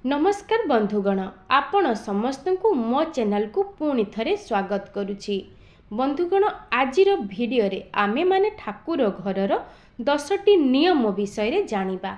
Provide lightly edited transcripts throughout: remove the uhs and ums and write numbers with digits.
नमस्कार बंधुगण, आपण समस्त को मो चैनल को पुणी थरे स्वागत करुछि। बंधुगण, आजिर भिडियो रे आमे माने ठाकुर घरर 10टी नियम विषय रे जानिबा।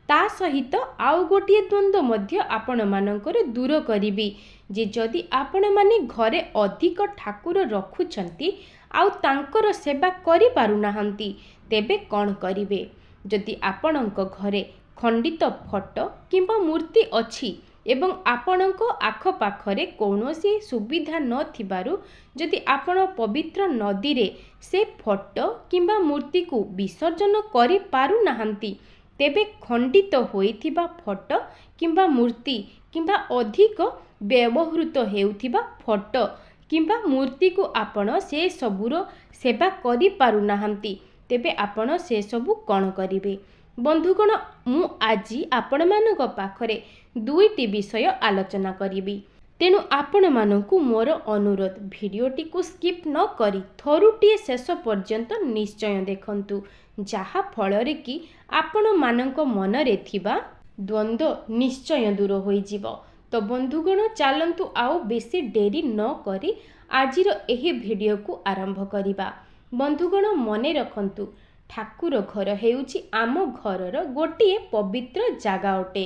ता सहित आउ गोटिए द्वंद्व मध्य आपण मानकर दूर करिबी जे जदि आपण माने घरे अधिक ठाकुर रखुछंती आउ तांकर सेवा करि पारु नाहंती तेबे कोन करिवे। जदि आपणक घरे खंडित फोटो किंबा मूर्ति अछि एवं आपणक आखपाखरे कौनसी सुविधा न थिबारु जदि आपण पवित्र नदी रे से फोटो किंबा मूर्ति को विसर्जन करि पारु नाहंती तेबे खंडित होइथिबा फोटो किंबा मूर्ति किंबा अधिक व्यवहृत हेउथिबा फोटो किंबा मूर्ति को आपण से सबुरो सेवा करि पारु नाहंती तेबे आपण से सबु कोन करिवे। बंधुगण, मु आजी आपण मानक पाखरे दुईटी विषय आलोचना करिबी। तेणु आपण मानकु मोर अनुरोध, भिडियोटी को स्किप न करी थरुटिए शेष पर्यंत निश्चय देखंतु, जहा फलरे कि आपण मानक मनरे थिबा द्वंद्व निश्चय दूर होई जिवो। तो बंधुगण, चलंतु आउ बेसी डेरी न करी आजिर एही भिडियो को आरंभ करिबा। बंधुगण, मने रखंतु, ठाकुर घर हेउछि आम घरर गोटिए पवित्र जागा अटे,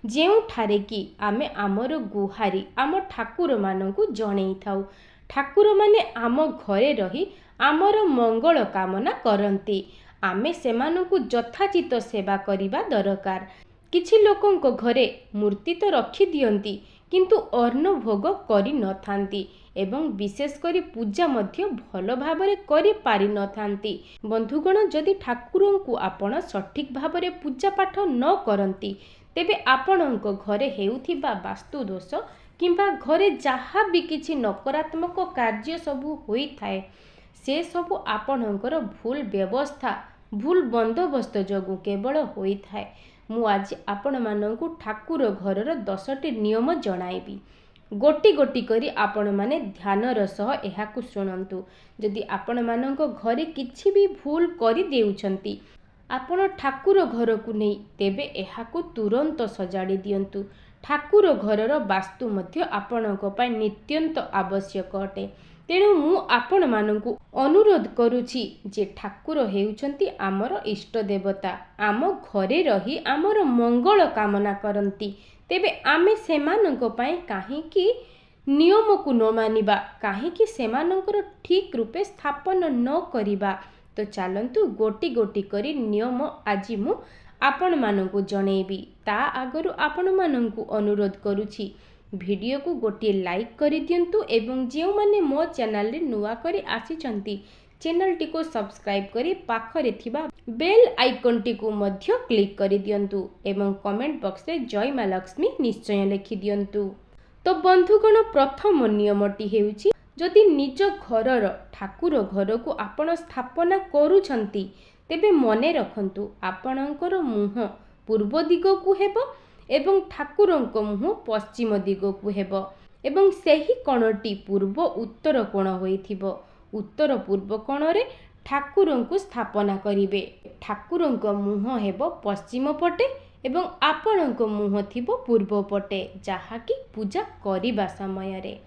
जेउठारे कि आमे आमर गुहारी आम ठाकुर मानकु जणेई थाउ। ठाकुर माने आम घरे रही आमर मंगल कामना करंती। आमे सेमानकु यथाचित सेवा करिबा दरकार। किछि लोकंक घरे मूर्ति तो रखी दियंती किंतु अन्न भोग करि न थांती एवं विशेष करी पूजा मध्य भल भाबरे करि पारि न थांती। बंधुगण, जदि ठाकुरंकु आपण सठिक भाबरे पूजा पाठ न करंती तेबे आपणक घरे हेउथिबा वास्तु दोष किंबा घरे जहा भी किछि नकारात्मक कार्य सबु होई थाए से सबु आपणकर भूल व्यवस्था भूल बंदोबस्त जगु केवल होई थाए। मु आज आपण मानंकु ठाकुर घरर 10टी नियम जणाइबी। गोटी गोटी करी आपण माने ध्यानर सह एहाकु शुणंतु। जदि आपण मानंक घरे किछि भी भूल करि देउछंती आपण ठाकुर घर को नहीं तेबे एहाकु तुरंत सजाड़ी दियंतु। ठाकुर घरर वास्तु मध्य आपणक पय नित्यंत आवश्यक अटे। तेणु मु आपण मानंकु अनुरोध करुछि जे ठाकुर हेउछंती आमर इष्ट देवता, आम घरे रही आमर मंगल कामना करंती तेबे आमे सेमानंक पय काहेकि नियम को न मानिबा, काहेकि सेमानंकर ठीक रूपे स्थापन न करिबा। तो चलंतु गोटी गोटी करी नियम आज मु आपण मानंकु जणेबी। ता आगरु आपण मानंकु अनुरोध करुछि भिडियो को गोटे लाइक करि दियंतु एवं जेउ माने मो चैनल रे नुवा करी आसीचंती चैनल टी को सब्सक्राइब करी पाखरे थिबा बेल आइकन टी को मध्य क्लिक करि दियंतु एवं कमेंट बॉक्स रे जय मां लक्ष्मी निश्चय लिखि दियंतु। तो बंधुगण, प्रथम नियमटी हेउछि जदि निज घरर ठाकुर घर को आपण स्थापना करूछंती तेबे मने रखंतु आपणकर मुह पूर्व दिग को हेबो एवं ठाकुरंक मुह पश्चिम दिग को हेबो एवं सेही कोणटी पूर्व उत्तर कोण होइथिबो। उत्तर पूर्व कोण रे ठाकुरंकु स्थापना करिवे। ठाकुरंक मुह हेबो पश्चिम पटे एवं आपणंक मुह थिबो पूर्व पटे, जहा कि पूजा करिबा समय रे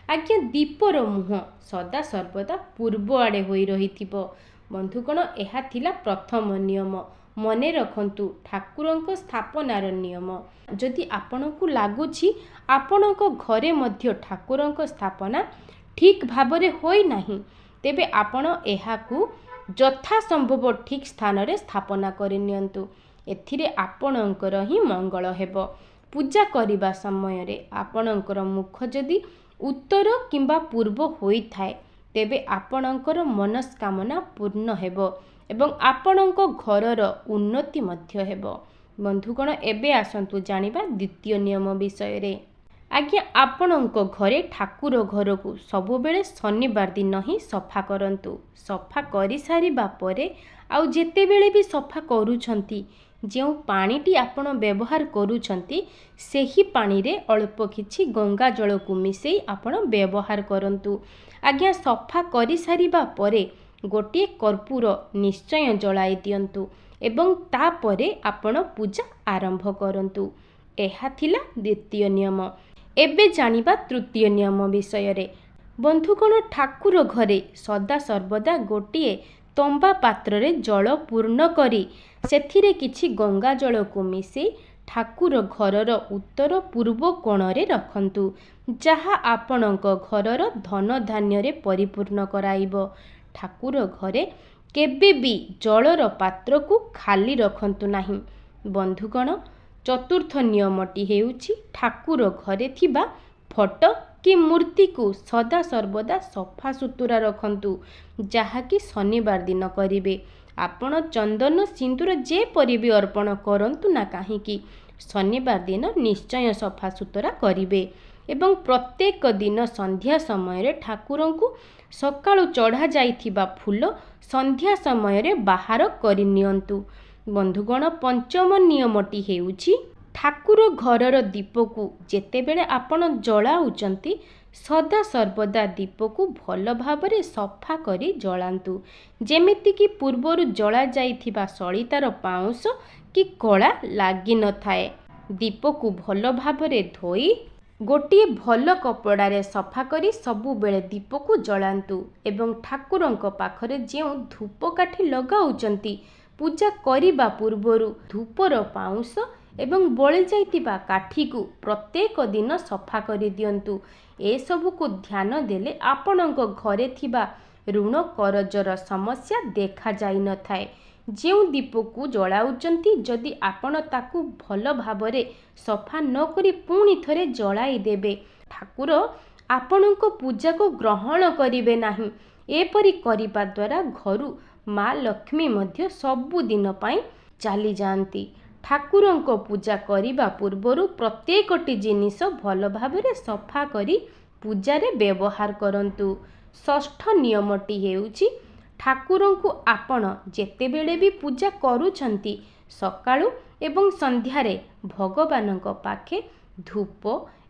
आज्ञा दीपर मुह सदा सर्वदा पूर्व आड़े होई रहिथिबो। बंधुगण, एहा थिला प्रथम नियम। मने रखंतु ठाकुरंक स्थापनार नियम। जदि आपणकु लागुछि आपणक घरे मध्य ठाकुरंक स्थापना ठीक भाबरे होई नाही तेबे आपण एहाकु यथा संभव ठीक स्थान रे स्थापना करि नियंतु। एथिरे आपणकर ही मंगल हेबो। पूजा करिबा समय रे आपणकर मुख जदि उत्तर किंबा पूर्व होई थाए तेबे आपणकर मनस्कामना पूर्ण हेबो एवं आपणक घरर उन्नति मध्य हेबो। बंधुगण, एबे आसंतु जानिबा द्वितीय नियम विषय रे। आज्ञा आपणक घरे ठाकुर घर को सबु बेले शनिवार दिन ही सफा करंतु। सफा करि सारिबा परे आउ जेते बेले भी सफा करूछंती जेउ पानीटी आपण व्यवहार करूछंती सेही पानी रे अल्प किछि गंगा जल को मिसेई आपण व्यवहार करंतु। आज्ञा सफा करि सारिबा परे गोटे कर्पूर निश्चय जलाई दियंतु एवं तापरे आपण पूजा आरंभ करंतु। ଏହା ଥିଲା ଦ୍ୱିତୀୟ ନିୟମ। ଏବେ ଜାଣିବା ତୃତୀୟ ନିୟମ ବିଷୟରେ। ବନ୍ଧୁଗଣ, ଠାକୁର ଘରେ ସଦାସର୍ବଦା ଗୋଟିଏ ତମ୍ବା ପାତ୍ରରେ ଜଳ ପୂର୍ଣ୍ଣ କରି ସେଥିରେ କିଛି ଗଙ୍ଗା ଜଳକୁ ମିଶାଇ ଠାକୁର ଘରର ଉତ୍ତର ପୂର୍ବ କୋଣରେ ରଖନ୍ତୁ, ଯାହା ଆପଣଙ୍କ ଘରର ଧନ ଧାନ୍ୟରେ ପରିପୂର୍ଣ୍ଣ କରାଇବ। ଠାକୁର ଘରେ କେବେ ବି ଜଳର ପାତ୍ରକୁ ଖାଲି ରଖନ୍ତୁ ନାହିଁ। ବନ୍ଧୁଗଣ, ଚତୁର୍ଥ ନିୟମଟି ହେଉଛି ଠାକୁର ଘରେ ଥିବା ଫଟୋ କି ମୂର୍ତ୍ତିକୁ ସଦାସର୍ବଦା ସଫାସୁତୁରା ରଖନ୍ତୁ, ଯାହାକି ଶନିବାର ଦିନ କରିବେ। ଆପଣ ଚନ୍ଦନ ସିନ୍ଦୁର ଯେପରି ବି ଅର୍ପଣ କରନ୍ତୁ ନା କାହିଁକି, ଶନିବାର ଦିନ ନିଶ୍ଚୟ ସଫାସୁତୁରା କରିବେ। ଏବଂ ପ୍ରତ୍ୟେକ ଦିନ ସନ୍ଧ୍ୟା ସମୟରେ ଠାକୁରଙ୍କୁ ସକାଳୁ ଚଢ଼ା ଯାଇଥିବା ଫୁଲ ସନ୍ଧ୍ୟା ସମୟରେ ବାହାର କରିନିଅନ୍ତୁ। ବନ୍ଧୁଗଣ, ପଞ୍ଚମ ନିୟମଟି ହେଉଛି ଠାକୁର ଘରର ଦୀପକୁ ଯେତେବେଳେ ଆପଣ ଜଳାଉଛନ୍ତି ସଦାସର୍ବଦା ଦୀପକୁ ଭଲ ଭାବରେ ସଫା କରି ଜଳାନ୍ତୁ, ଯେମିତିକି ପୂର୍ବରୁ ଜଳା ଯାଇଥିବା ସଳିତାର ପାଉଁଶ କି କଳା ଲାଗିନଥାଏ। ଦୀପକୁ ଭଲ ଭାବରେ ଧୋଇ ଗୋଟିଏ ଭଲ କପଡ଼ାରେ ସଫା କରି ସବୁବେଳେ ଦୀପକୁ ଜଳାନ୍ତୁ। ଏବଂ ଠାକୁରଙ୍କ ପାଖରେ ଯେଉଁ ଧୂପକାଠି ଲଗାଉଛନ୍ତି, ପୂଜା କରିବା ପୂର୍ବରୁ ଧୂପର ପାଉଁଶ ଏବଂ ବଳିଯାଇଥିବା କାଠିକୁ ପ୍ରତ୍ୟେକ ଦିନ ସଫା କରିଦିଅନ୍ତୁ। ଏସବୁକୁ ଧ୍ୟାନ ଦେଲେ ଆପଣଙ୍କ ଘରେ ଥିବା ଋଣ କରଜର ସମସ୍ୟା ଦେଖାଯାଇନଥାଏ। ଯେଉଁ ଦୀପକୁ ଜଳାଉଛନ୍ତି, ଯଦି ଆପଣ ତାକୁ ଭଲ ଭାବରେ ସଫା ନ କରି ପୁଣି ଥରେ ଜଳାଇ ଦେବେ, ଠାକୁର ଆପଣଙ୍କ ପୂଜାକୁ ଗ୍ରହଣ କରିବେ ନାହିଁ। ଏପରି କରିବା ଦ୍ୱାରା ଘରୁ ମା ଲକ୍ଷ୍ମୀ ମଧ୍ୟ ସବୁଦିନ ପାଇଁ ଚାଲିଯାଆନ୍ତି। ଠାକୁରଙ୍କ ପୂଜା କରିବା ପୂର୍ବରୁ ପ୍ରତ୍ୟେକଟି ଜିନିଷ ଭଲ ଭାବରେ ସଫା କରି ପୂଜାରେ ବ୍ୟବହାର କରନ୍ତୁ। ଷଷ୍ଠ ନିୟମଟି ହେଉଛି ଠାକୁରଙ୍କୁ ଆପଣ ଯେତେବେଳେ ବି ପୂଜା କରୁଛନ୍ତି, ସକାଳୁ ଏବଂ ସନ୍ଧ୍ୟାରେ ଭଗବାନଙ୍କ ପାଖେ ଧୂପ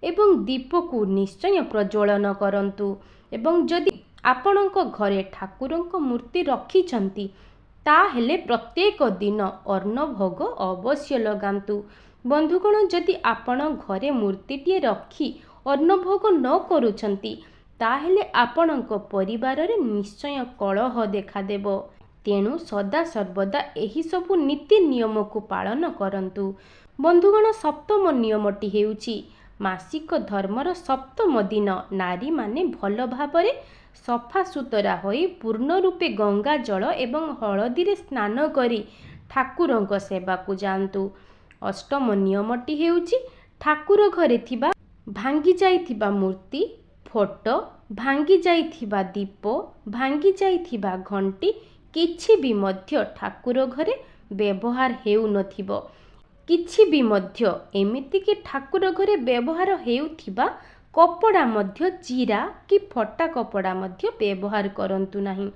ଏବଂ ଦୀପକୁ ନିଶ୍ଚୟ ପ୍ରଜ୍ୱଳନ କରନ୍ତୁ। ଏବଂ ଯଦି ଆପଣଙ୍କ ଘରେ ଠାକୁରଙ୍କ ମୂର୍ତ୍ତି ରଖିଛନ୍ତି, ତାହେଲେ ପ୍ରତ୍ୟେକ ଦିନ ଅନ୍ନ ଭୋଗ ଅବଶ୍ୟ ଲଗାନ୍ତୁ। ବନ୍ଧୁଗଣ, ଯଦି ଆପଣ ଘରେ ମୂର୍ତ୍ତିଟିଏ ରଖି ଅନ୍ନ ଭୋଗ ନ କରୁଛନ୍ତି, ତାହେଲେ ଆପଣଙ୍କ ପରିବାରରେ ନିଶ୍ଚୟ କଳହ ଦେଖାଦେବ। ତେଣୁ ସଦାସର୍ବଦା ଏହିସବୁ ନୀତି ନିୟମକୁ ପାଳନ କରନ୍ତୁ। ବନ୍ଧୁଗଣ, ସପ୍ତମ ନିୟମଟି ହେଉଛି ମାସିକ ଧର୍ମର ସପ୍ତମ ଦିନ ନାରୀମାନେ ଭଲ ଭାବରେ ସଫାସୁତରା ହୋଇ ପୂର୍ଣ୍ଣ ରୂପେ ଗଙ୍ଗା ଜଳ ଏବଂ ହଳଦୀରେ ସ୍ନାନ କରି ଠାକୁରଙ୍କ ସେବାକୁ ଯାଆନ୍ତୁ। ଅଷ୍ଟମ ନିୟମଟି ହେଉଛି ଠାକୁର ଘରେ ଥିବା ଭାଙ୍ଗି ଯାଇଥିବା ମୂର୍ତ୍ତି, ଫଟୋ, ଭାଙ୍ଗି ଯାଇଥିବା ଦୀପ, ଭାଙ୍ଗି ଯାଇଥିବା ଘଣ୍ଟି କିଛି ବି ମଧ୍ୟ ଠାକୁର ଘରେ ବ୍ୟବହାର ହେଉନଥିବ। କିଛି ବି ମଧ୍ୟ ଏମିତିକି ଠାକୁର ଘରେ ବ୍ୟବହାର ହେଉଥିବା କପଡ଼ା ମଧ୍ୟ ଚିରା କି ଫଟା କପଡ଼ା ମଧ୍ୟ ବ୍ୟବହାର କରନ୍ତୁ ନାହିଁ।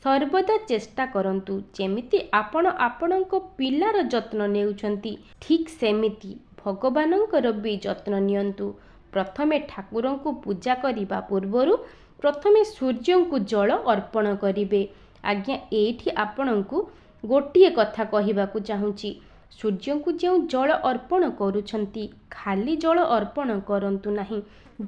ସର୍ବଦା ଚେଷ୍ଟା କରନ୍ତୁ ଯେମିତି ଆପଣ ଆପଣଙ୍କ ପିଲାର ଯତ୍ନ ନେଉଛନ୍ତି, ଠିକ୍ ସେମିତି ଭଗବାନଙ୍କର ବି ଯତ୍ନ ନିଅନ୍ତୁ। ପ୍ରଥମେ ଠାକୁରଙ୍କୁ ପୂଜା କରିବା ପୂର୍ବରୁ ପ୍ରଥମେ ସୂର୍ଯ୍ୟଙ୍କୁ ଜଳ ଅର୍ପଣ କରିବେ। ଆଜ୍ଞା, ଏଇଠି ଆପଣଙ୍କୁ ଗୋଟିଏ କଥା କହିବାକୁ ଚାହୁଁଛି। ସୂର୍ଯ୍ୟଙ୍କୁ ଯେଉଁ ଜଳ ଅର୍ପଣ କରୁଛନ୍ତି, ଖାଲି ଜଳ ଅର୍ପଣ କରନ୍ତୁ ନାହିଁ।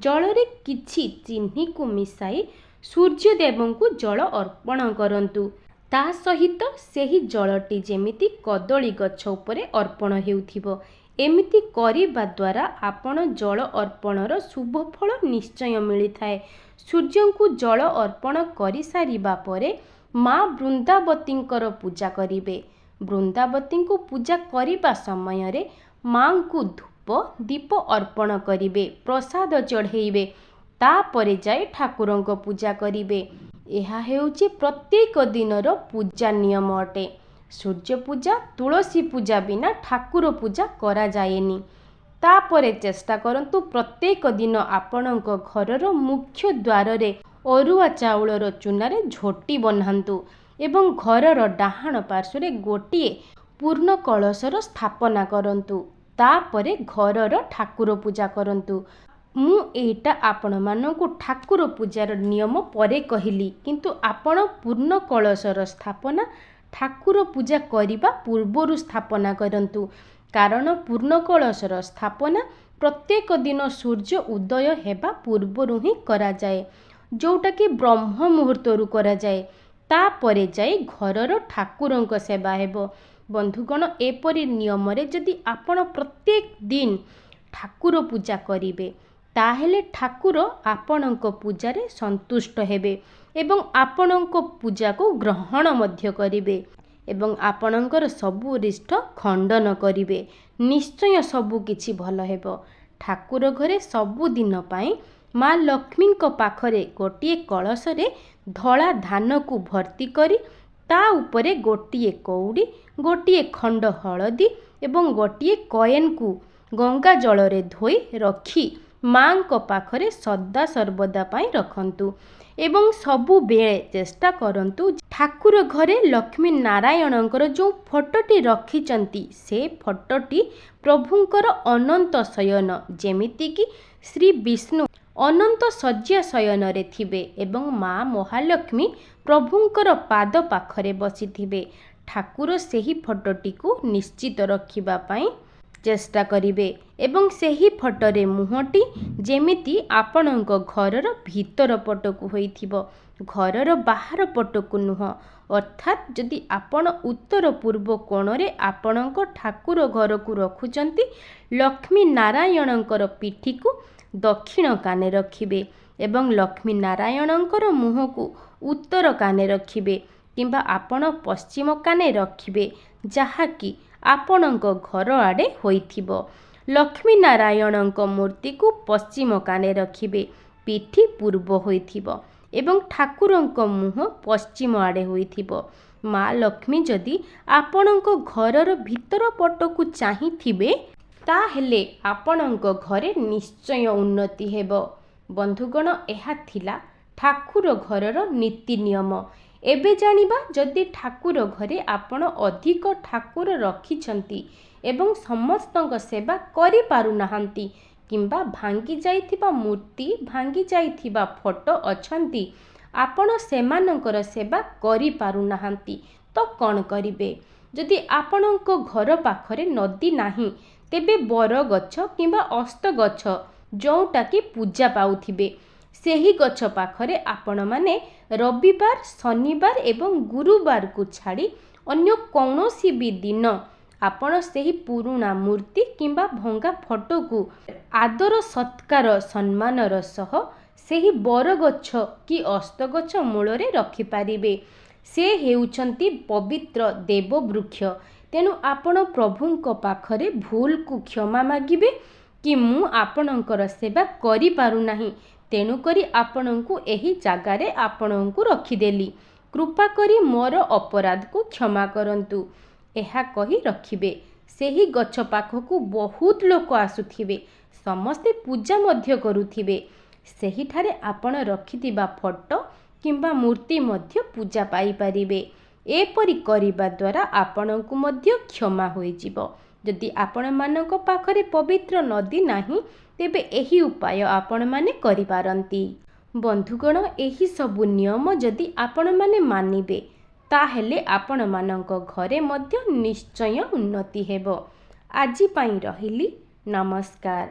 ଜଳରେ କିଛି ଚିନିକୁ ମିଶାଇ ସୂର୍ଯ୍ୟଦେବଙ୍କୁ ଜଳ ଅର୍ପଣ କରନ୍ତୁ। ତା ସହିତ ସେହି ଜଳଟି ଯେମିତି କଦଳୀ ଗଛ ଉପରେ ଅର୍ପଣ ହେଉଥିବ। ଏମିତି କରିବା ଦ୍ୱାରା ଆପଣ ଜଳ ଅର୍ପଣର ଶୁଭ ଫଳ ନିଶ୍ଚୟ ମିଳିଥାଏ। ସୂର୍ଯ୍ୟଙ୍କୁ ଜଳ ଅର୍ପଣ କରିସାରିବା ପରେ ମା ବୃନ୍ଦାବତୀଙ୍କର ପୂଜା କରିବେ। ବୃନ୍ଦାବତୀଙ୍କୁ ପୂଜା କରିବା ସମୟରେ ମାଙ୍କୁ ଧୂପ ଦୀପ ଅର୍ପଣ କରିବେ, ପ୍ରସାଦ ଚଢ଼େଇବେ, ତାପରେ ଯାଇ ଠାକୁରଙ୍କ ପୂଜା କରିବେ। ଏହା ହେଉଛି ପ୍ରତ୍ୟେକ ଦିନର ପୂଜା ନିୟମ ଅଟେ। ସୂର୍ଯ୍ୟ ପୂଜା, ତୁଳସୀ ପୂଜା ବିନା ଠାକୁର ପୂଜା କରାଯାଏନି। ତାପରେ ଚେଷ୍ଟା କରନ୍ତୁ ପ୍ରତ୍ୟେକ ଦିନ ଆପଣଙ୍କ ଘରର ମୁଖ୍ୟ ଦ୍ୱାରରେ ଅରୁଆ ଚାଉଳର ଚୁନାରେ ଝୋଟି ବନାନ୍ତୁ ଏବଂ ଘରର ଡାହାଣ ପାର୍ଶ୍ୱରେ ଗୋଟିଏ ପୂର୍ଣ୍ଣ କଳସର ସ୍ଥାପନା କରନ୍ତୁ। ତାପରେ ଘରର ଠାକୁର ପୂଜା କରନ୍ତୁ। ମୁଁ ଏଇଟା ଆପଣମାନଙ୍କୁ ଠାକୁର ପୂଜାର ନିୟମ ପରେ କହିଲି, କିନ୍ତୁ ଆପଣ ପୂର୍ଣ୍ଣ କଳସର ସ୍ଥାପନା ଠାକୁର ପୂଜା କରିବା ପୂର୍ବରୁ ସ୍ଥାପନା କରନ୍ତୁ। କାରଣ ପୂର୍ଣ୍ଣ କଳସର ସ୍ଥାପନା ପ୍ରତ୍ୟେକ ଦିନ ସୂର୍ଯ୍ୟ ଉଦୟ ହେବା ପୂର୍ବରୁ ହିଁ କରାଯାଏ, ଯେଉଁଟାକି ବ୍ରହ୍ମ ମୁହୂର୍ତ୍ତରୁ କରାଯାଏ। ତାପରେ ଯାଇ ଘରର ଠାକୁରଙ୍କ ସେବା ହେବ। ବନ୍ଧୁଗଣ, ଏପରି ନିୟମରେ ଯଦି ଆପଣ ପ୍ରତ୍ୟେକ ଦିନ ଠାକୁର ପୂଜା କରିବେ, ତାହେଲେ ଠାକୁର ଆପଣଙ୍କ ପୂଜାରେ ସନ୍ତୁଷ୍ଟ ହେବେ ଏବଂ ଆପଣଙ୍କ ପୂଜାକୁ ଗ୍ରହଣ ମଧ୍ୟ କରିବେ ଏବଂ ଆପଣଙ୍କର ସବୁ ରିଷ୍ଟ ଖଣ୍ଡନ କରିବେ। ନିଶ୍ଚୟ ସବୁ କିଛି ଭଲ ହେବ। ଠାକୁର ଘରେ ସବୁଦିନ ପାଇଁ ମା ଲକ୍ଷ୍ମୀଙ୍କ ପାଖରେ ଗୋଟିଏ କଳସରେ ଧଳା ଧାନକୁ ଭର୍ତ୍ତି କରି ତା ଉପରେ ଗୋଟିଏ କଉଡ଼ି, ଗୋଟିଏ ଖଣ୍ଡ ହଳଦୀ ଏବଂ ଗୋଟିଏ କଏନ୍କୁ ଗଙ୍ଗା ଜଳରେ ଧୋଇ ରଖି ମାଙ୍କ ପାଖରେ ସଦା ସର୍ବଦା ପାଇଁ ରଖନ୍ତୁ ଏବଂ ସବୁବେଳେ ଚେଷ୍ଟା କରନ୍ତୁ ଠାକୁର ଘରେ ଲକ୍ଷ୍ମୀ ନାରାୟଣଙ୍କର ଯେଉଁ ଫଟୋଟି ରଖିଛନ୍ତି ସେ ଫଟୋଟି ପ୍ରଭୁଙ୍କର ଅନନ୍ତ ଶୟନ, ଯେମିତିକି ଶ୍ରୀ ବିଷ୍ଣୁ ଅନନ୍ତ ଶଯ୍ୟା ଶୟନରେ ଥିବେ ଏବଂ ମା ମହାଲକ୍ଷ୍ମୀ ପ୍ରଭୁଙ୍କର ପାଦ ପାଖରେ ବସିଥିବେ। ଠାକୁର ସେହି ଫଟୋଟିକୁ ନିଶ୍ଚିତ ରଖିବା ପାଇଁ ଚେଷ୍ଟା କରିବେ ଏବଂ ସେହି ଫଟୋରେ ମୁହଁଟି ଯେମିତି ଆପଣଙ୍କ ଘରର ଭିତର ପଟକୁ ହୋଇଥିବ, ଘରର ବାହାର ପଟକୁ ନୁହଁ। ଅର୍ଥାତ୍ ଯଦି ଆପଣ ଉତ୍ତର ପୂର୍ବ କୋଣରେ ଆପଣଙ୍କ ଠାକୁର ଘରକୁ ରଖୁଛନ୍ତି, ଲକ୍ଷ୍ମୀ ନାରାୟଣଙ୍କର ପିଠିକୁ ଦକ୍ଷିଣ କାନେ ରଖିବେ ଏବଂ ଲକ୍ଷ୍ମୀ ନାରାୟଣଙ୍କର ମୁହଁକୁ ଉତ୍ତର କାନେ ରଖିବେ କିମ୍ବା ଆପଣ ପଶ୍ଚିମ କାନେ ରଖିବେ, ଯାହାକି ଆପଣଙ୍କ ଘର ଆଡ଼େ ହୋଇଥିବ। ଲକ୍ଷ୍ମୀ ନାରାୟଣଙ୍କ ମୂର୍ତ୍ତିକୁ ପଶ୍ଚିମ କାନେ ରଖିବେ, ପିଠି ପୂର୍ବ ହୋଇଥିବ ଏବଂ ଠାକୁରଙ୍କ ମୁହଁ ପଶ୍ଚିମ ଆଡ଼େ ହୋଇଥିବ। ମା ଲକ୍ଷ୍ମୀ ଯଦି ଆପଣଙ୍କ ଘରର ଭିତର ପଟକୁ ଚାହିଁଥିବେ, ତାହେଲେ ଆପଣଙ୍କ ଘରେ ନିଶ୍ଚୟ ଉନ୍ନତି ହେବ। ବନ୍ଧୁଗଣ, ଏହା ଥିଲା ଠାକୁର ଘରର ନୀତି ନିୟମ। ଏବେ ଜାଣିବା, ଯଦି ଠାକୁର ଘରେ ଆପଣ ଅଧିକ ଠାକୁର ରଖିଛନ୍ତି ଏବଂ ସମସ୍ତଙ୍କ ସେବା କରିପାରୁନାହାନ୍ତି କିମ୍ବା ଭାଙ୍ଗି ଯାଇଥିବା ମୂର୍ତ୍ତି, ଭାଙ୍ଗି ଯାଇଥିବା ଫଟୋ ଅଛନ୍ତି, ଆପଣ ସେମାନଙ୍କର ସେବା କରିପାରୁନାହାନ୍ତି, ତ କ'ଣ କରିବେ? ଯଦି ଆପଣଙ୍କ ଘର ପାଖରେ ନଦୀ ନାହିଁ, ତେବେ ବରଗଛ କିମ୍ବା ଅସ୍ତଗଛ ଯେଉଁଟାକି ପୂଜା ପାଉଥିବେ, ସେହି ଗଛ ପାଖରେ ଆପଣମାନେ ରବିବାର, ଶନିବାର ଏବଂ ଗୁରୁବାରକୁ ଛାଡ଼ି ଅନ୍ୟ କୌଣସି ବି ଦିନ ଆପଣ ସେହି ପୁରୁଣା ମୂର୍ତ୍ତି କିମ୍ବା ଭଙ୍ଗା ଫଟୋକୁ ଆଦର ସତ୍କାର ସମ୍ମାନର ସହ ସେହି ବରଗଛ କି ଅସ୍ତଗଛ ମୂଳରେ ରଖିପାରିବେ। ସେ ହେଉଛନ୍ତି ପବିତ୍ର ଦେବବୃକ୍ଷ। ତେଣୁ ଆପଣ ପ୍ରଭୁଙ୍କ ପାଖରେ ଭୁଲକୁ କ୍ଷମା ମାଗିବେ କି ମୁଁ ଆପଣଙ୍କର ସେବା କରିପାରୁନାହିଁ, ତେଣୁକରି ଆପଣଙ୍କୁ ଏହି ଜାଗାରେ ଆପଣଙ୍କୁ ରଖିଦେଲି, କୃପା କରି ମୋର ଅପରାଧକୁ କ୍ଷମା କରନ୍ତୁ, ଏହା କହି ରଖିବେ। ସେହି ଗଛ ପାଖକୁ ବହୁତ ଲୋକ ଆସୁଥିବେ, ସମସ୍ତେ ପୂଜା ମଧ୍ୟ କରୁଥିବେ। ସେହିଠାରେ ଆପଣ ରଖିଥିବା ଫଟୋ କିମ୍ବା ମୂର୍ତ୍ତି ମଧ୍ୟ ପୂଜା ପାଇପାରିବେ। ଏପରି କରିବା ଦ୍ୱାରା ଆପଣଙ୍କୁ ମଧ୍ୟ କ୍ଷମା ହୋଇଯିବ। ଯଦି ଆପଣମାନଙ୍କ ପାଖରେ ପବିତ୍ର ନଦୀ ନାହିଁ, ତେବେ ଏହି ଉପାୟ ଆପଣମାନେ କରିପାରନ୍ତି। ବନ୍ଧୁଗଣ, ଏହି ସବୁ ନିୟମ ଯଦି ଆପଣମାନେ ମାନିବେ, ତାହେଲେ ଆପଣମାନଙ୍କ ଘରେ ମଧ୍ୟ ନିଶ୍ଚୟ ଉନ୍ନତି ହେବ। ଆଜି ପାଇଁ ରହିଲି, ନମସ୍କାର।